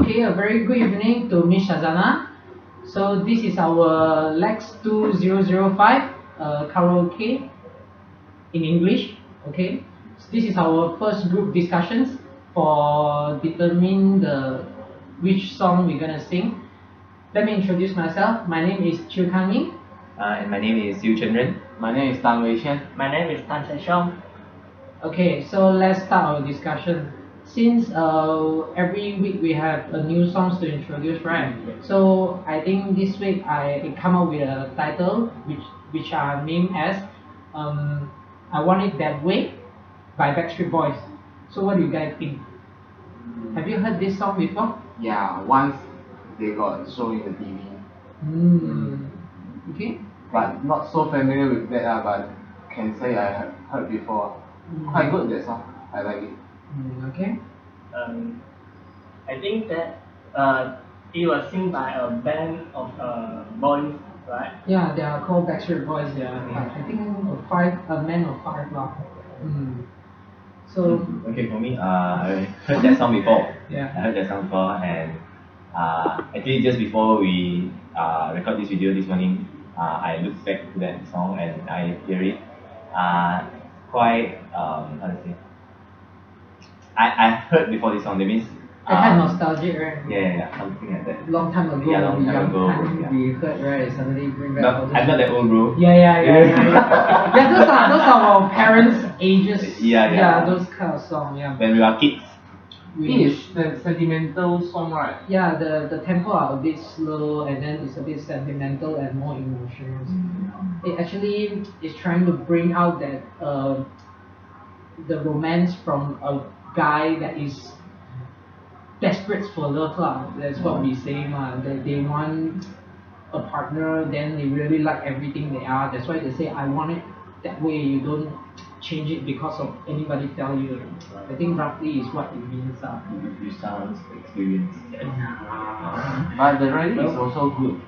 Okay, a very good evening to Miss Shazana. So this is our Lex 2005 karaoke in English. Okay, so this is our first group discussions for determine the which song we're gonna sing. Let me introduce myself. My name is Chiu Kang Ying. And my name is Yu Chenren. My name is Tan Wei Xian. My name is Tan Sheng. Okay, so let's start our discussion. Since every week we have a new songs to introduce, right? So I think this week I come up with a title which are named as "I Want It That Way" by Backstreet Boys. So what do you guys think? Have you heard this song before? Yeah, once they got show in the TV, Okay. but not so familiar with that. But can say I have heard before. Quite good that song. I like it. Okay. I think that it was sung by a band of boys, right? Yeah, they are called Backstreet Boys. Yeah, I think a man of five lah. So Okay, for me, I heard that song before. Yeah. I heard that song before, and actually just before we record this video this morning, I looked back to that song and I hear it. Quite how to say? I heard before this song. That means kind of nostalgic, right? yeah, something like that. Long time ago, Yeah, long time ago, time yeah. we heard, right? Suddenly bring back all But those. I'm not that old, bro. Yeah. Yeah, those are our parents' ages. Yeah. Those kind of song. Yeah. When we were kids. It is the sentimental song, right? Yeah, the tempo are a bit slow and then it's a bit sentimental and more emotional. It actually is trying to bring out that the romance from a guy that is desperate for love lah. That's what we say lah. That they want a partner, then they really like everything they are. That's why they say I want it that way. You don't change it because of anybody tell you. I think roughly is what it means. You sound experienced. But the lyrics is also good.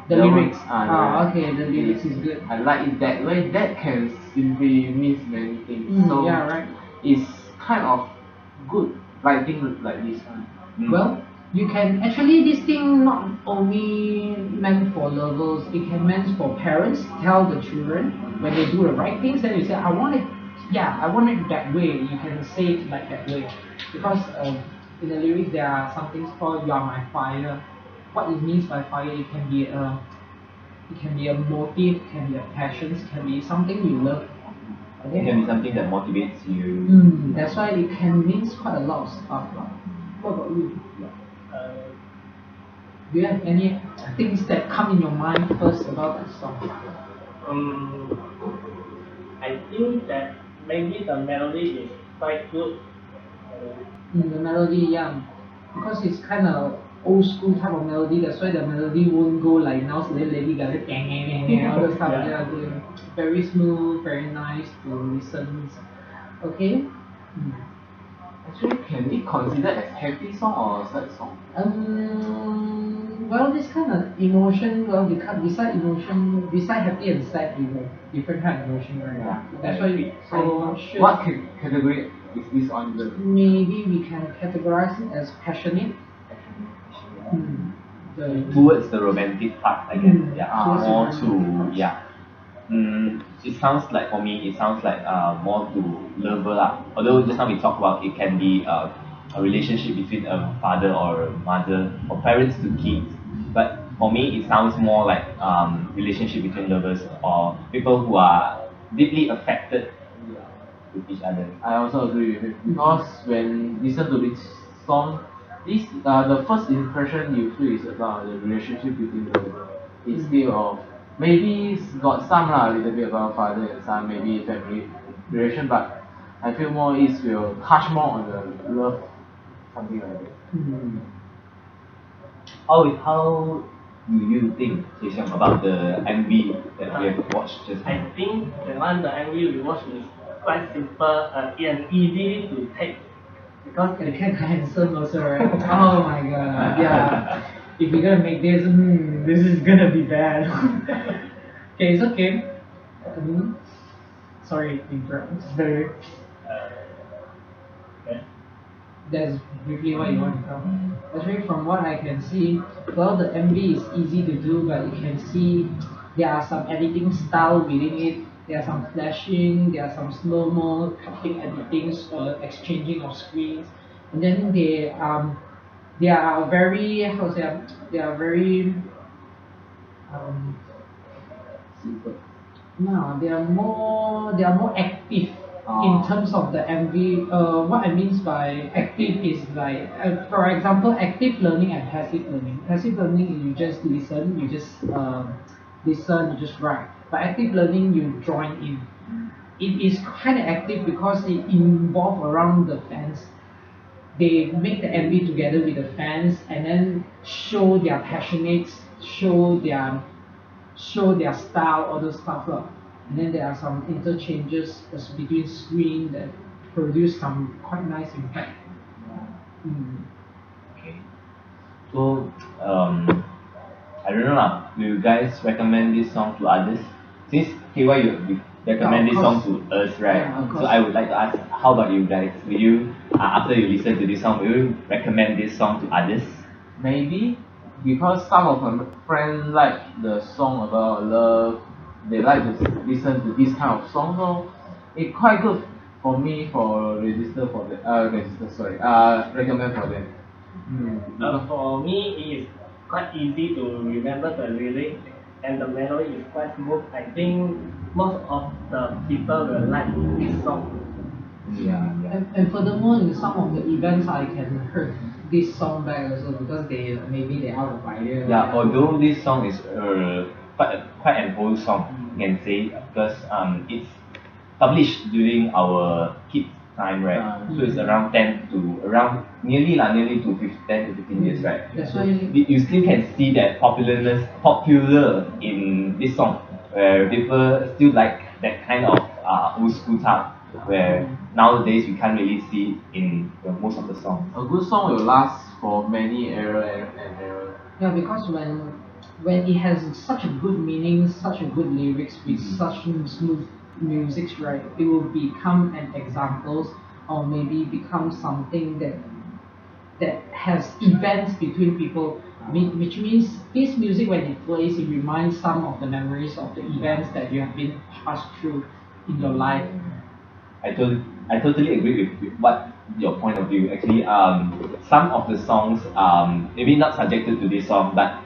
The The lyrics. one- yeah. Okay, the lyrics is good. I like it that way. That can simply mean many things. So Yeah, right. it's kind of good writing like this one. Well, you can actually this thing not only meant for lovers, it can meant for parents. Tell the children when they do the right things, then you say, I want it. Yeah, I want it that way. You can say it like that way, because in the lyrics there are some things called "You are my fire." What it means by fire, it can be a motive, can be a passion, can be something you love. It can be something that motivates you. That's why it can mean quite a lot of stuff. What about you? Do you have any things that come in your mind first about that song? I think that maybe the melody is quite good. The melody, yeah, because it's kind of old school type of melody. That's why the melody won't go like now. So Lady Gaga, all those stuff. Yeah. Very smooth, very nice to listen. Okay. Actually, can it considered as happy song or sad song? Well, this kind of emotion, beside happy and sad, different kind of emotion, right? Yeah. That's why So should what category is this under? maybe we can categorize it as passionate. Towards the romantic part, I guess. Towards the More romantic to part. It sounds like for me, it sounds like more to lover lah. Although just now we talked about it can be a relationship between a father or a mother or parents to kids. But for me, it sounds more like relationship between lovers or people who are deeply affected with each other. I also agree with it because when listen to this song, the first impression you feel is about the relationship between the instead of maybe it's got some a little bit about father and son, maybe family relation, but I feel more it will touch more on the love, something like that. How do you think, Jason, about the MV that we have watched just I now? think the MV we watched is quite simple and easy to take because And kind of handsome also, right? Oh my god, yeah. If we're gonna make this, this is gonna be bad. Okay, it's okay. Sorry, interrupt. It's very. okay. that's briefly what you want to tell. Actually, from what I can see, well, the MV is easy to do, but you can see there are some editing style within it. There are some flashing, there are some slow-mo, cutting editings, exchanging of screens, and then they are very how to say they are very um, Simple. no, they are more active Oh. in terms of the MV. What I mean by active is like, for example, active learning and passive learning. Passive learning is you just listen, listen, you just write. But active learning, you join in. It is kind of active because it involve around the fans. They make the MV together with the fans and then show their passionates, show their style, all those stuff lah. And then there are some interchanges between screen that produce some quite nice impact. Mm. Okay. So, I don't know lah. Will you guys recommend this song to others? Since KY you recommend Yeah, this of song course. to us, right? Yeah, of So course. I would like to ask, how about you guys? Will you, after you listen to this song, will you recommend this song to others? Maybe because some of my friends like the song about love, they like to listen to this kind of song, so it's quite good for me for recommend for them. For me, it is quite easy to remember the lyric and the melody is quite smooth. I think most of the people will like this song. Yeah. And furthermore, in some of the events, I can heard this song back also because maybe they out of idea. Yeah, although this song is quite an old song, you can say, because it's published during our kids time, right? So it's around nearly to 10 to 15 years, right? That's why. You still can see that popular in this song, where people still like that kind of old school type, where nowadays we can't really see in most of the songs. A good song will last for many era and era. Yeah, because when it has such a good meaning, such a good lyrics with such smooth music, right, it will become an examples or maybe become something that has events between people. Which means this music when it plays, it reminds some of the memories of the events that you have been passed through in your life. I totally agree with what your point of view. Actually, some of the songs, maybe not subjected to this song, but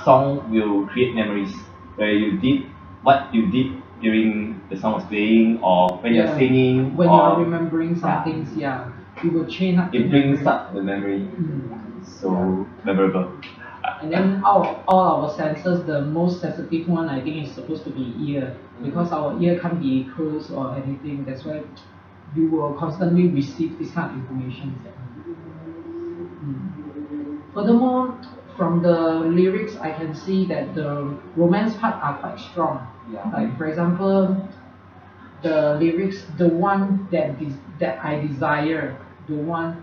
song will create memories where you did what you did during the song was playing, or when you're singing, when or you're remembering some things, it will chain up. it brings up the memory. So memorable. And then all our senses, the most sensitive one I think is supposed to be ear, because our ear can't be closed or anything. That's why you will constantly receive this kind of information. Furthermore, from the lyrics, I can see that the romance part are quite strong. Yeah. Like for example, the lyrics, the one that I desire, the one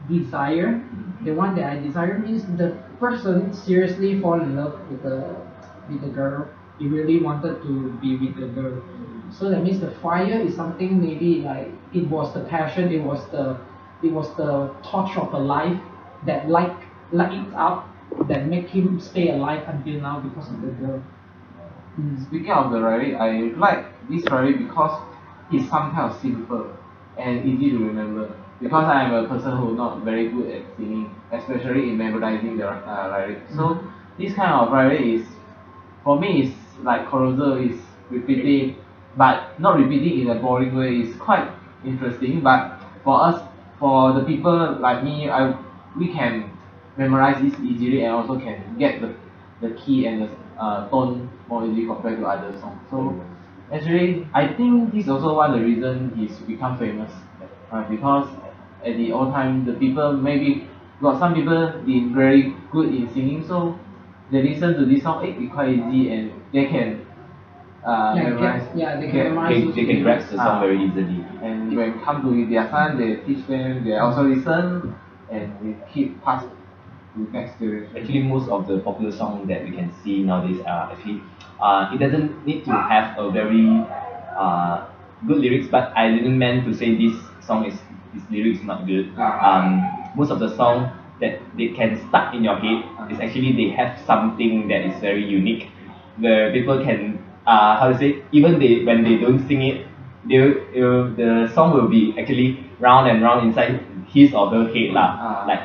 that I desire means the person seriously fall in love with the girl. He really wanted to be with the girl. So that means the fire is something maybe like it was the passion, it was the torch of a life that light it up, that make him stay alive until now because of the girl. Speaking of the lyric, I like this lyric because it's sometimes simple and easy to remember. Because I am a person who not very good at singing, especially in memorizing the lyric. So this kind of lyric is, for me, is like carousel, is repeating, but not repeating in a boring way. It's quite interesting. But for us, for the people like me, we can memorize this easily and also can get the key and the tone more easily compared to other songs. So actually, I think this is also one of the reasons he's become famous, because at the old time the people maybe got some people been very good in singing, so they listen to this song, it's quite easy and they can memorize. They can memorize. They can grasp the song very easily. And when come to their son, they teach them, they also listen, and they keep pass to next generation. Actually, most of the popular songs that we can see nowadays are actually, it doesn't need to have a very good lyrics, but I didn't mean to say this song is his lyrics not good. Ah. Most of the song that they can stuck in your head is actually they have something that is very unique, where people can how to say, even they when they don't sing it, the song will be actually round and round inside his or her head lah. Ah. Like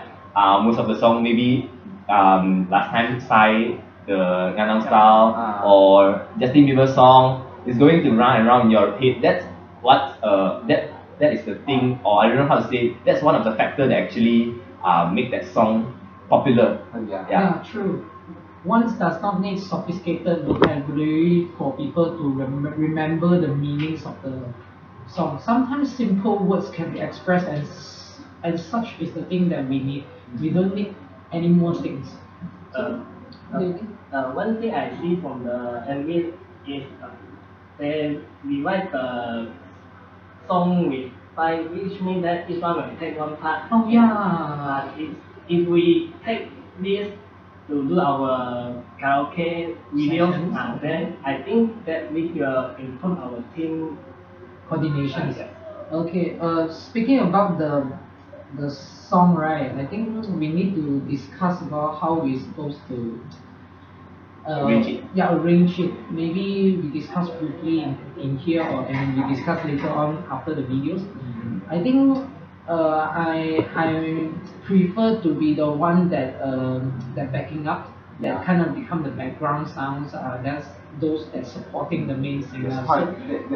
most of the song maybe last time Psy the Gangnam Style or Justin Bieber song is going to round and round in your head. That's what that is the thing, or I don't know how to say. That's one of the factor that actually make that song popular. Yeah. Yeah, true. One does not need sophisticated vocabulary for people to remember the meanings of the song. Sometimes simple words can be expressed, and such is the thing that we need. We don't need any more things. One thing I see from the MV is they divide the song with five, which means that each one will take one part. Oh yeah. If we take this to do our karaoke videos, Sessions. then I think that we will improve our team Coordinations. Yes. Okay. Speaking about the song, right? I think we need to discuss about how we're supposed to Arrange it. Yeah, arrange it. Maybe we discuss briefly in here, or and we discuss later on after the videos. I think I prefer to be the one that backing up, that kind of become the background sounds. That's those that supporting the main singer. That's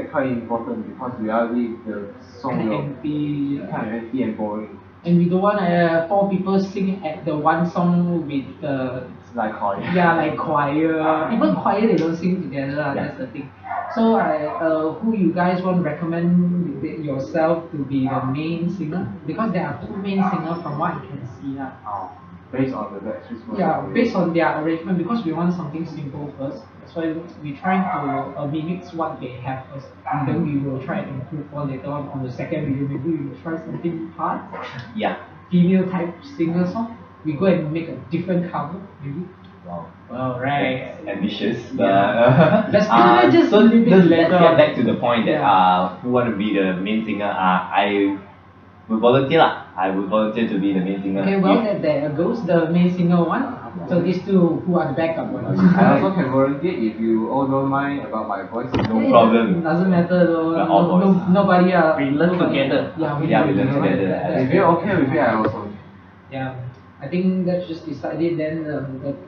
quite important, because reality the song Kind of will empty, kind of empty and boring. and we don't want four people sing at the one song with the It's like choir. yeah, like choir. Even choir they don't sing together. That's the thing. So who you guys want recommend yourself to be the main singer? Because there are two main singers from what I can see. Oh, based on the Backstreet Boys. Yeah, based on their arrangement, because we want something simple first. That's why we try to mimic what they have first, and then we will try and improve on later on the second video. Maybe we will try something hard, Yeah. female type singer song. We go and make a different cover, maybe. Wow. Well, right. That's ambitious, but Let's just so leave it let's later get on. back to the point that Yeah. who want to be the main singer. I will volunteer lah. I will volunteer to be the main singer. Okay, well, If- there goes the main singer one. So these two who are the backup ones. I also can volunteer if you all don't mind about my voice. No problem. Doesn't matter though. We're all boys. Nobody. We learn nobody- together. Yeah, we Yeah, we learn learn together. That's If you're okay with it, I also. Yeah, I think that's just decided. Then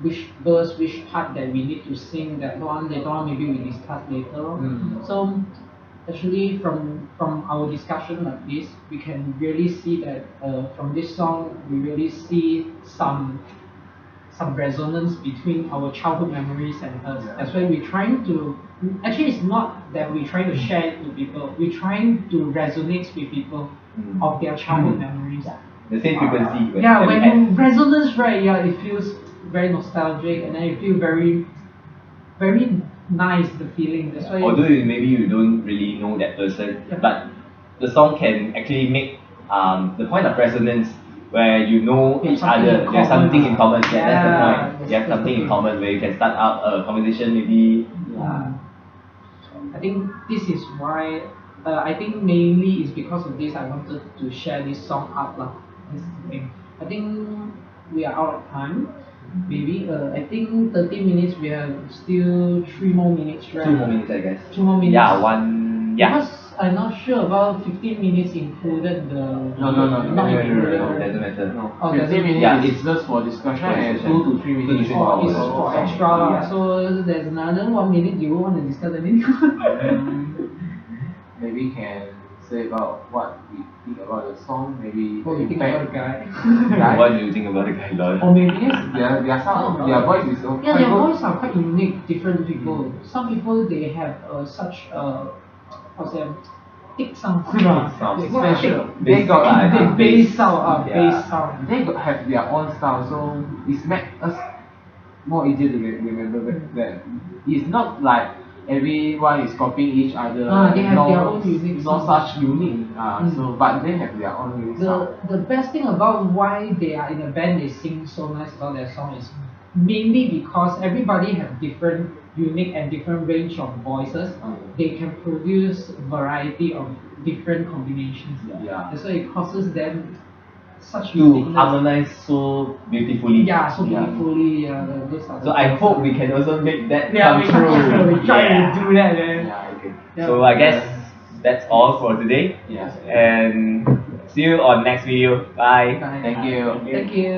which verse, which part that we need to sing. That one later on, maybe we discuss later on. So actually, from our discussion like this, we can really see that from this song, we really see some resonance between our childhood memories and us. Yeah. That's why we're trying to. Actually, it's not that we're trying to share it with people. We're trying to resonate with people of their childhood memories. the same frequency. Yeah, that we when had. you resonance, right? Yeah, it feels very nostalgic, and then you feel very, very nice. The feeling. That's why. Although maybe you don't really know that person, Yeah. but the song can actually make the point of resonance where you know You have each something other. in There's common. something in common. Yeah, that's the Yeah, point. that's You have the something in thing. common where you can start up a conversation maybe. I think this is why. I think mainly is because of this. I wanted to share this song up lah. This thing. I think we are out of time. Maybe I think 30 minutes. We have still 3 more minutes, right? 2 more minutes, I guess. 2 more minutes. Yeah, one. Yeah. Because I'm not sure about 15 minutes included the. No, Not included. No, right? doesn't matter. No, Oh, 15 doesn't- minutes Yeah, is just for discussion, for and discussion. 2 to 3 minutes Two to three Oh, hours. it's for extra lah. Yeah. So there's another 1 minute. Do you want to discuss anything? Maybe can say about what we think about the song. Maybe What the you think impact. about the guy? Guy? What do you think about the guy, Lord? Or maybe yes. Their sound, their voice is quite Yeah, their good. voices are quite unique, different people. Some people they have such what's that? Thick sound. sound. It's not Special. thick. They got The bass sound, Yeah. bass sound. They have their own style, so it's make us more easier to remember back then. It's not like everyone is copying each other. They have their own unique No sound. such unique. So, but they have their own unique sound. The best thing about why they are in a band, they sing so nice about their song is mainly because everybody have different unique and different range of voices, they can produce variety of different combinations. Yeah. That's why it causes them such To uniqueness. harmonize so beautifully. Yeah, so Yeah. beautifully. Those are the So I things hope that- we can also make that Yeah, come we true. we try Yeah. to do that. Then. Yeah. Okay. Yeah. So I guess that's all for today. Yes. And see you on next video. Bye. Bye. Thank you. Thank you.